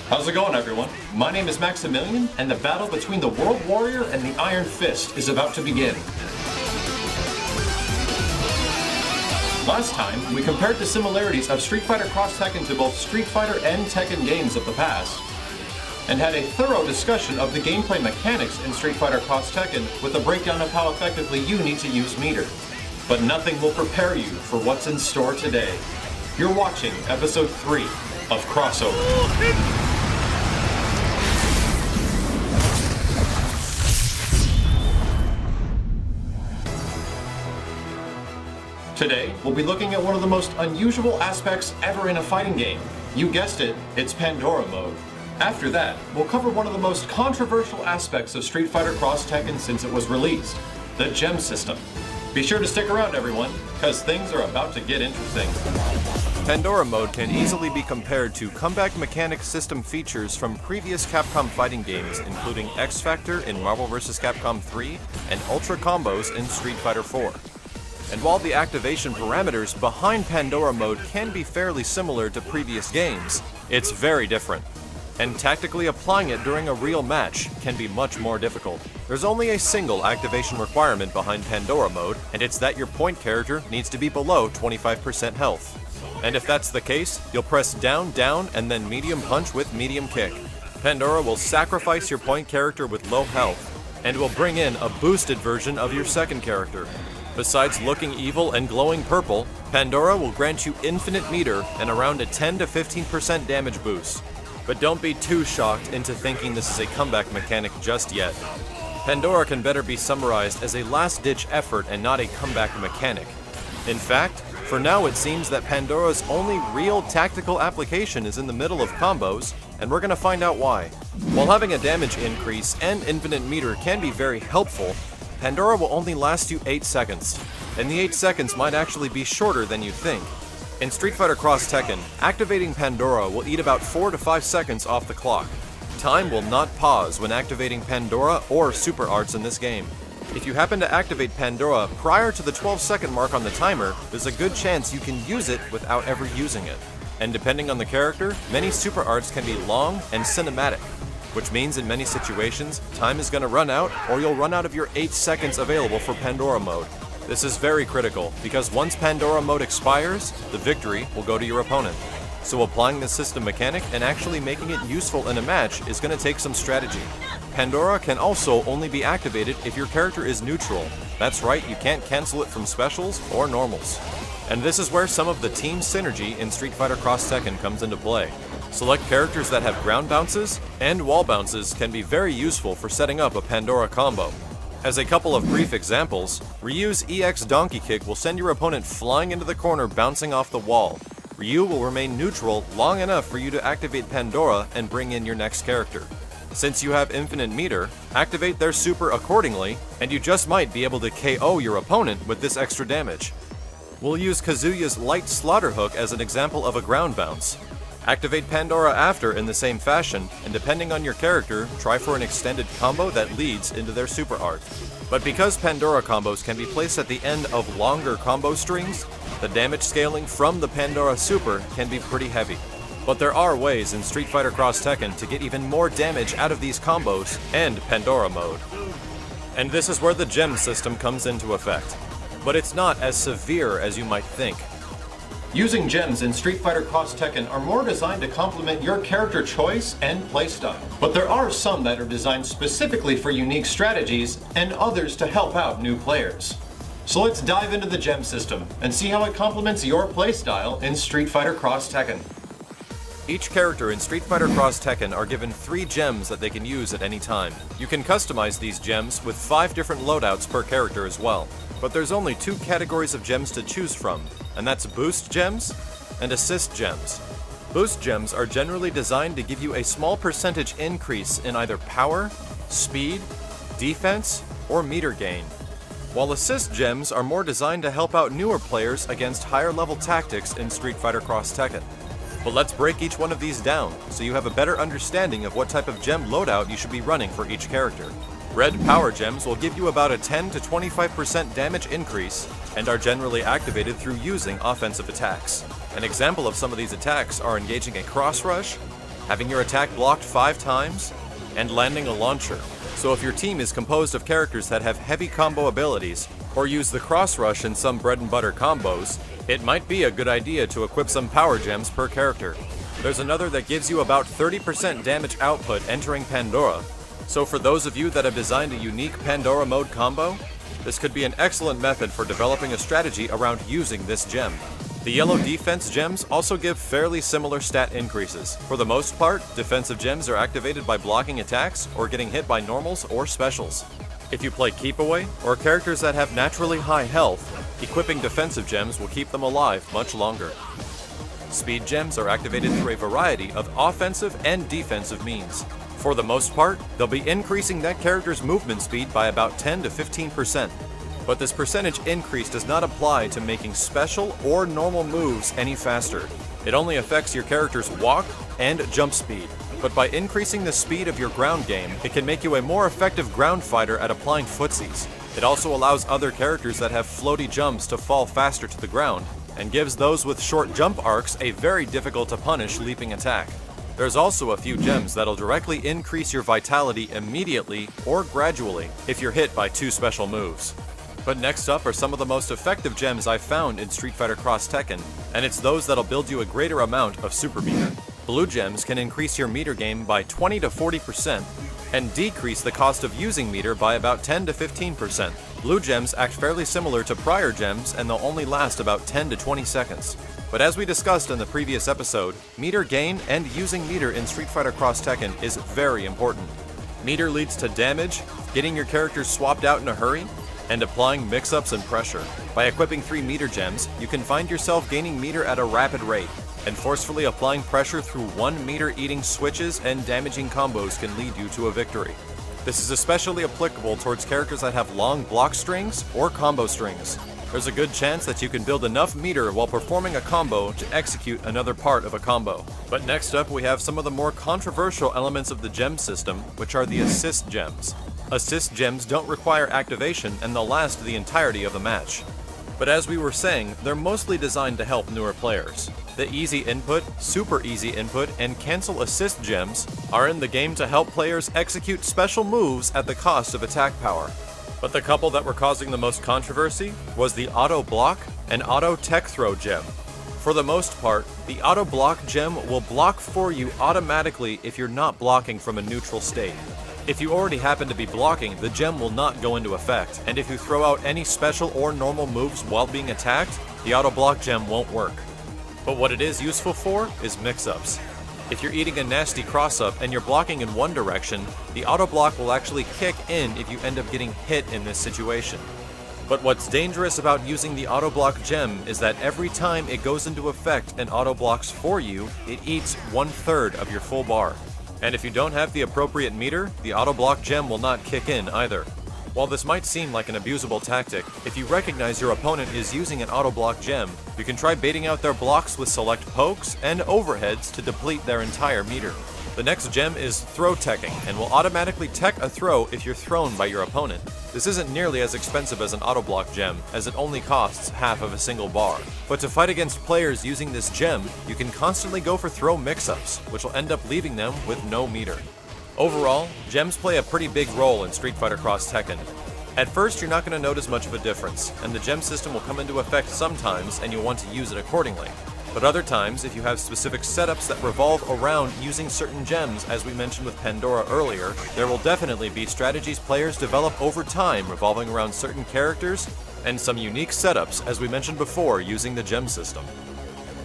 How's it going, everyone? My name is Maximilian, and the battle between the World Warrior and the Iron Fist is about to begin. Last time, we compared the similarities of Street Fighter X Tekken to both Street Fighter and Tekken games of the past, and had a thorough discussion of the gameplay mechanics in Street Fighter X Tekken with a breakdown of how effectively you need to use meter. But nothing will prepare you for what's in store today. You're watching Episode 3 of Crossover. Today, we'll be looking at one of the most unusual aspects ever in a fighting game. You guessed it, it's Pandora Mode. After that, we'll cover one of the most controversial aspects of Street Fighter X Tekken since it was released, the gem system. Be sure to stick around, everyone, because things are about to get interesting. Pandora Mode can easily be compared to comeback mechanic system features from previous Capcom fighting games, including X Factor in Marvel vs. Capcom 3 and Ultra Combos in Street Fighter 4. And while the activation parameters behind Pandora Mode can be fairly similar to previous games, it's very different. And tactically applying it during a real match can be much more difficult. There's only a single activation requirement behind Pandora Mode, and it's that your point character needs to be below 25% health. And if that's the case, you'll press down, down, and then medium punch with medium kick. Pandora will sacrifice your point character with low health, and will bring in a boosted version of your second character. Besides looking evil and glowing purple, Pandora will grant you infinite meter and around a 10 to 15% damage boost. But don't be too shocked into thinking this is a comeback mechanic just yet. Pandora can better be summarized as a last-ditch effort and not a comeback mechanic. In fact, for now it seems that Pandora's only real tactical application is in the middle of combos, and we're gonna find out why. While having a damage increase and infinite meter can be very helpful, Pandora will only last you 8 seconds, and the 8 seconds might actually be shorter than you think. In Street Fighter X Tekken, activating Pandora will eat about 4 to 5 seconds off the clock. Time will not pause when activating Pandora or Super Arts in this game. If you happen to activate Pandora prior to the 12-second mark on the timer, there's a good chance you can use it without ever using it. And depending on the character, many Super Arts can be long and cinematic, which means in many situations, time is going to run out or you'll run out of your 8 seconds available for Pandora Mode. This is very critical, because once Pandora Mode expires, the victory will go to your opponent. So applying the system mechanic and actually making it useful in a match is going to take some strategy. Pandora can also only be activated if your character is neutral. That's right, you can't cancel it from specials or normals. And this is where some of the team synergy in Street Fighter X Tekken comes into play. Select characters that have ground bounces and wall bounces can be very useful for setting up a Pandora combo. As a couple of brief examples, Ryu's EX Donkey Kick will send your opponent flying into the corner bouncing off the wall. Ryu will remain neutral long enough for you to activate Pandora and bring in your next character. Since you have infinite meter, activate their super accordingly, and you just might be able to KO your opponent with this extra damage. We'll use Kazuya's Light Slaughter Hook as an example of a ground bounce. Activate Pandora after in the same fashion, and depending on your character, try for an extended combo that leads into their super art. But because Pandora combos can be placed at the end of longer combo strings, the damage scaling from the Pandora super can be pretty heavy. But there are ways in Street Fighter X Tekken to get even more damage out of these combos and Pandora Mode. And this is where the gem system comes into effect. But it's not as severe as you might think. Using gems in Street Fighter X Tekken are more designed to complement your character choice and playstyle. But there are some that are designed specifically for unique strategies, and others to help out new players. So let's dive into the gem system and see how it complements your playstyle in Street Fighter X Tekken. Each character in Street Fighter X Tekken are given 3 gems that they can use at any time. You can customize these gems with 5 different loadouts per character as well. But there's only 2 categories of gems to choose from, and that's Boost Gems and Assist Gems. Boost Gems are generally designed to give you a small percentage increase in either power, speed, defense, or meter gain, while Assist Gems are more designed to help out newer players against higher level tactics in Street Fighter X Tekken. But let's break each one of these down, so you have a better understanding of what type of gem loadout you should be running for each character. Red Power Gems will give you about a 10 to 25% damage increase, and are generally activated through using offensive attacks. An example of some of these attacks are engaging a cross rush, having your attack blocked 5 times, and landing a launcher. So if your team is composed of characters that have heavy combo abilities, or use the cross rush in some bread and butter combos, it might be a good idea to equip some power gems per character. There's another that gives you about 30% damage output entering Pandora, so for those of you that have designed a unique Pandora Mode combo, this could be an excellent method for developing a strategy around using this gem. The yellow defense gems also give fairly similar stat increases. For the most part, defensive gems are activated by blocking attacks or getting hit by normals or specials. If you play Keep Away, or characters that have naturally high health, equipping defensive gems will keep them alive much longer. Speed gems are activated through a variety of offensive and defensive means. For the most part, they'll be increasing that character's movement speed by about 10 to 15%. But this percentage increase does not apply to making special or normal moves any faster. It only affects your character's walk and jump speed. But by increasing the speed of your ground game, it can make you a more effective ground fighter at applying footsies. It also allows other characters that have floaty jumps to fall faster to the ground, and gives those with short jump arcs a very difficult to punish leaping attack. There's also a few gems that'll directly increase your vitality immediately or gradually if you're hit by 2 special moves. But next up are some of the most effective gems I've found in Street Fighter X Tekken, and it's those that'll build you a greater amount of super meter. Blue gems can increase your meter game by 20 to 40% and decrease the cost of using meter by about 10 to 15%. Blue gems act fairly similar to prior gems and they'll only last about 10 to 20 seconds. But as we discussed in the previous episode, meter gain and using meter in Street Fighter X Tekken is very important. Meter leads to damage, getting your characters swapped out in a hurry, and applying mix-ups and pressure. By equipping 3 meter gems, you can find yourself gaining meter at a rapid rate, and forcefully applying pressure through 1 meter eating switches and damaging combos can lead you to a victory. This is especially applicable towards characters that have long block strings or combo strings. There's a good chance that you can build enough meter while performing a combo to execute another part of a combo. But next up we have some of the more controversial elements of the gem system, which are the assist gems. Assist gems don't require activation and they'll last the entirety of the match. But as we were saying, they're mostly designed to help newer players. The easy input, super easy input, and cancel assist gems are in the game to help players execute special moves at the cost of attack power. But the couple that were causing the most controversy was the auto block and auto tech throw gem. For the most part, the auto block gem will block for you automatically if you're not blocking from a neutral state. If you already happen to be blocking, the gem will not go into effect, and if you throw out any special or normal moves while being attacked, the auto block gem won't work. But what it is useful for is mix-ups. If you're eating a nasty cross-up and you're blocking in one direction, the auto block will actually kick in if you end up getting hit in this situation. But what's dangerous about using the auto block gem is that every time it goes into effect and auto blocks for you, it eats 1/3 of your full bar. And if you don't have the appropriate meter, the auto block gem will not kick in either. While this might seem like an abusable tactic, if you recognize your opponent is using an auto block gem, you can try baiting out their blocks with select pokes and overheads to deplete their entire meter. The next gem is throw teching, and will automatically tech a throw if you're thrown by your opponent. This isn't nearly as expensive as an auto block gem, as it only costs half of a single bar. But to fight against players using this gem, you can constantly go for throw mix-ups, which will end up leaving them with no meter. Overall, gems play a pretty big role in Street Fighter X Tekken. At first, you're not going to notice much of a difference, and the gem system will come into effect sometimes and you'll want to use it accordingly. But other times, if you have specific setups that revolve around using certain gems, as we mentioned with Pandora earlier, there will definitely be strategies players develop over time revolving around certain characters, and some unique setups, as we mentioned before, using the gem system.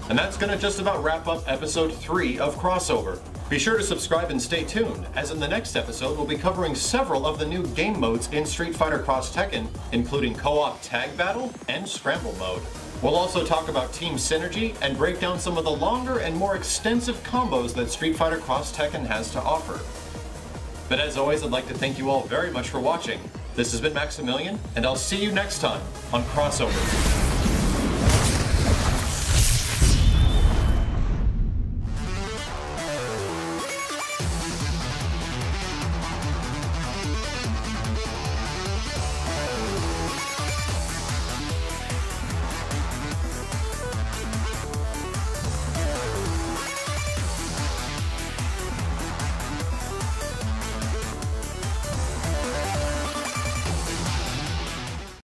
And that's going to just about wrap up episode 3 of Crossover. Be sure to subscribe and stay tuned, as in the next episode we'll be covering several of the new game modes in Street Fighter X Tekken, including co-op tag battle and scramble mode. We'll also talk about team synergy and break down some of the longer and more extensive combos that Street Fighter X Tekken has to offer. But as always, I'd like to thank you all very much for watching. This has been Maximilian, and I'll see you next time on Crossover.